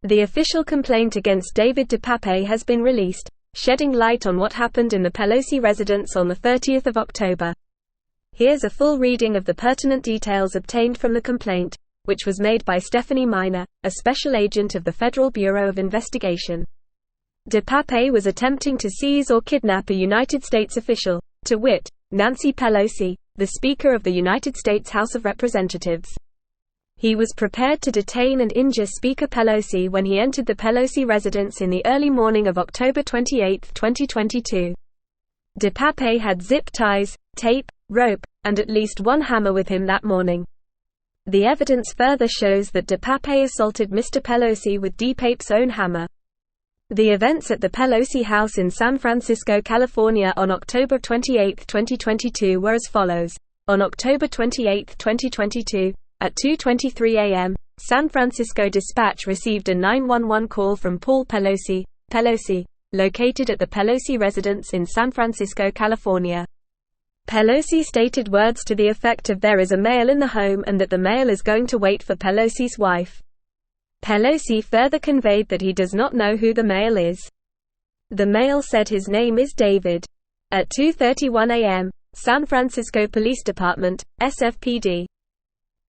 The official complaint against David DePape has been released, shedding light on what happened in the Pelosi residence on the 30th of October. Here's a full reading of the pertinent details obtained from the complaint, which was made by Stephanie Miner, a special agent of the Federal Bureau of Investigation. DePape was attempting to seize or kidnap a United States official, to wit, Nancy Pelosi, the Speaker of the United States House of Representatives. He was prepared to detain and injure Speaker Pelosi when he entered the Pelosi residence in the early morning of October 28, 2022. DePape had zip ties, tape, rope, and at least one hammer with him that morning. The evidence further shows that DePape assaulted Mr. Pelosi with DePape's own hammer. The events at the Pelosi House in San Francisco, California on October 28, 2022 were as follows. On October 28, 2022, at 2:23 a.m., San Francisco Dispatch received a 911 call from Paul Pelosi, located at the Pelosi residence in San Francisco, California. Pelosi stated words to the effect of "There is a male in the home and that the male is going to wait for Pelosi's wife." Pelosi further conveyed that he does not know who the male is. The male said his name is David. At 2:31 a.m., San Francisco Police Department, SFPD.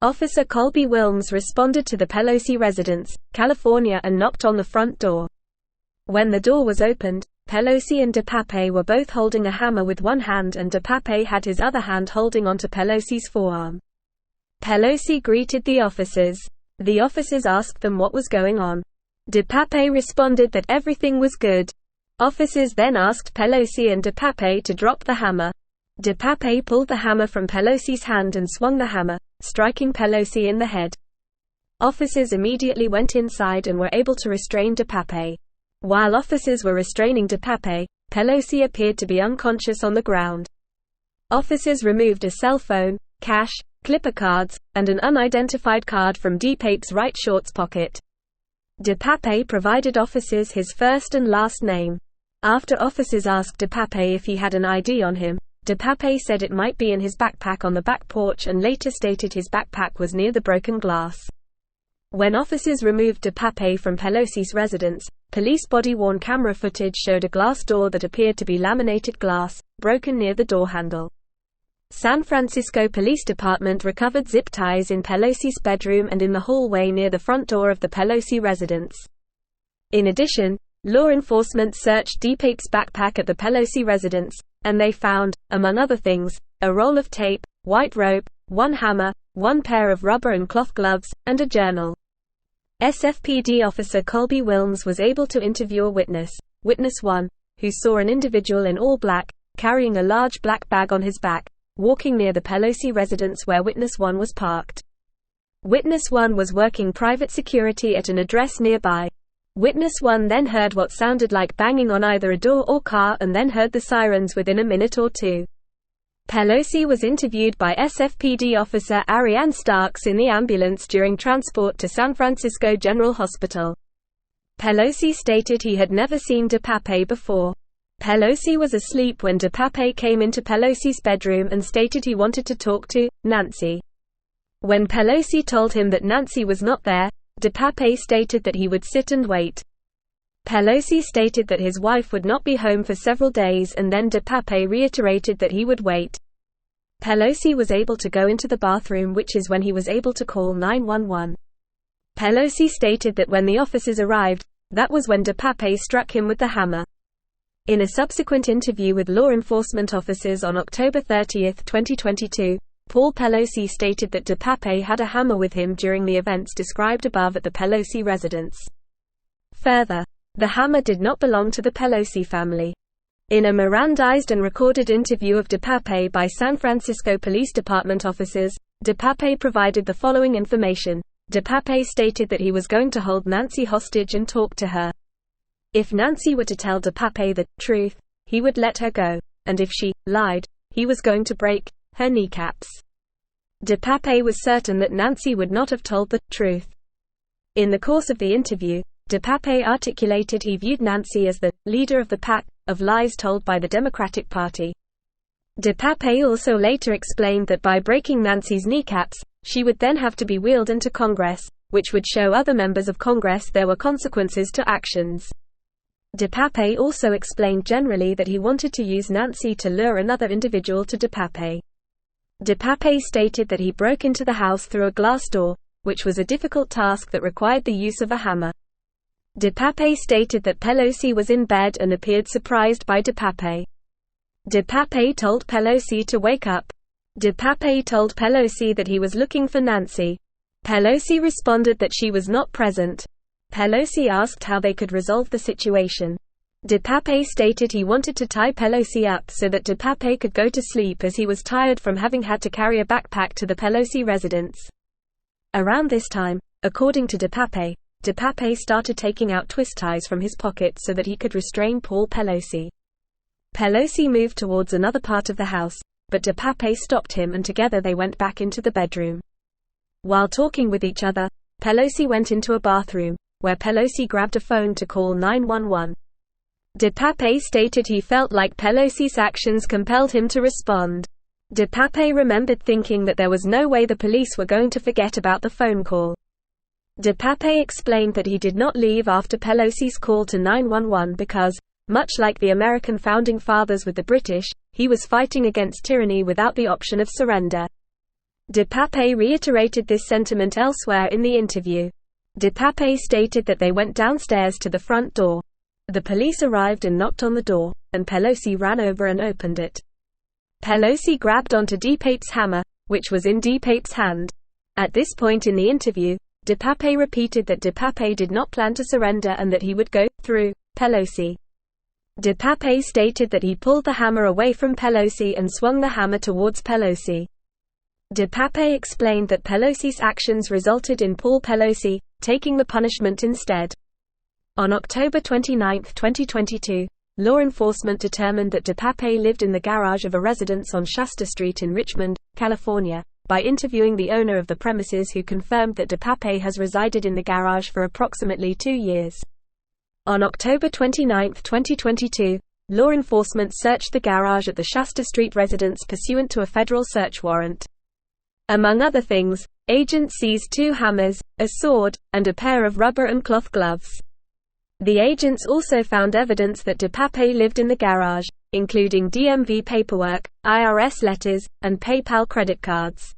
Officer Colby Wilmes responded to the Pelosi residence, California, and knocked on the front door. When the door was opened, Pelosi and DePape were both holding a hammer with one hand and DePape had his other hand holding onto Pelosi's forearm. Pelosi greeted the officers. The officers asked them what was going on. DePape responded that everything was good. Officers then asked Pelosi and DePape to drop the hammer. DePape pulled the hammer from Pelosi's hand and swung the hammer, striking Pelosi in the head. Officers immediately went inside and were able to restrain DePape. While officers were restraining DePape, Pelosi appeared to be unconscious on the ground. Officers removed a cell phone, cash, clipper cards, and an unidentified card from DePape's right shorts pocket. DePape provided officers his first and last name. After officers asked DePape if he had an ID on him, DePape said it might be in his backpack on the back porch and later stated his backpack was near the broken glass. When officers removed DePape from Pelosi's residence, police body-worn camera footage showed a glass door that appeared to be laminated glass, broken near the door handle. San Francisco Police Department recovered zip ties in Pelosi's bedroom and in the hallway near the front door of the Pelosi residence. In addition, law enforcement searched DePape's backpack at the Pelosi residence, and they found, among other things, a roll of tape, white rope, one hammer, one pair of rubber and cloth gloves, and a journal. SFPD officer Colby Wilmes was able to interview a witness, Witness 1, who saw an individual in all black, carrying a large black bag on his back, walking near the Pelosi residence where Witness 1 was parked. Witness 1 was working private security at an address nearby. Witness 1 then heard what sounded like banging on either a door or car and then heard the sirens within a minute or two. Pelosi was interviewed by SFPD officer Ariane Starks in the ambulance during transport to San Francisco General Hospital. Pelosi stated he had never seen DePape before. Pelosi was asleep when DePape came into Pelosi's bedroom and stated he wanted to talk to Nancy. When Pelosi told him that Nancy was not there, DePape stated that he would sit and wait. Pelosi stated that his wife would not be home for several days and then DePape reiterated that he would wait. Pelosi was able to go into the bathroom, which is when he was able to call 911. Pelosi stated that when the officers arrived, that was when DePape struck him with the hammer. In a subsequent interview with law enforcement officers on October 30, 2022, Paul Pelosi stated that DePape had a hammer with him during the events described above at the Pelosi residence. Further, the hammer did not belong to the Pelosi family. In a Mirandized and recorded interview of DePape by San Francisco Police Department officers, DePape provided the following information. DePape stated that he was going to hold Nancy hostage and talk to her. If Nancy were to tell DePape the truth, he would let her go, and if she lied, he was going to break her kneecaps. DePape was certain that Nancy would not have told the truth. In the course of the interview, DePape articulated he viewed Nancy as the leader of the pack of lies told by the Democratic Party. DePape also later explained that by breaking Nancy's kneecaps, she would then have to be wheeled into Congress, which would show other members of Congress there were consequences to actions. DePape also explained generally that he wanted to use Nancy to lure another individual to DePape. DePape stated that he broke into the house through a glass door, which was a difficult task that required the use of a hammer. DePape stated that Pelosi was in bed and appeared surprised by DePape. DePape told Pelosi to wake up. DePape told Pelosi that he was looking for Nancy. Pelosi responded that she was not present. Pelosi asked how they could resolve the situation. DePape stated he wanted to tie Pelosi up so that DePape could go to sleep as he was tired from having had to carry a backpack to the Pelosi residence. Around this time, according to DePape started taking out twist ties from his pocket so that he could restrain Paul Pelosi. Pelosi moved towards another part of the house, but DePape stopped him and together they went back into the bedroom. While talking with each other, Pelosi went into a bathroom, where Pelosi grabbed a phone to call 911. DePape stated he felt like Pelosi's actions compelled him to respond. DePape remembered thinking that there was no way the police were going to forget about the phone call. DePape explained that he did not leave after Pelosi's call to 911 because, much like the American founding fathers with the British, he was fighting against tyranny without the option of surrender. DePape reiterated this sentiment elsewhere in the interview. DePape stated that they went downstairs to the front door. The police arrived and knocked on the door, and Pelosi ran over and opened it. Pelosi grabbed onto DePape's hammer, which was in DePape's hand. At this point in the interview, DePape repeated that DePape did not plan to surrender and that he would go through Pelosi. DePape stated that he pulled the hammer away from Pelosi and swung the hammer towards Pelosi. DePape explained that Pelosi's actions resulted in Paul Pelosi taking the punishment instead. On October 29, 2022, law enforcement determined that DePape lived in the garage of a residence on Shasta Street in Richmond, California, by interviewing the owner of the premises who confirmed that DePape has resided in the garage for approximately 2 years. On October 29, 2022, law enforcement searched the garage at the Shasta Street residence pursuant to a federal search warrant. Among other things, agents seized 2 hammers, a sword, and a pair of rubber and cloth gloves. The agents also found evidence that DePape lived in the garage, including DMV paperwork, IRS letters, and PayPal credit cards.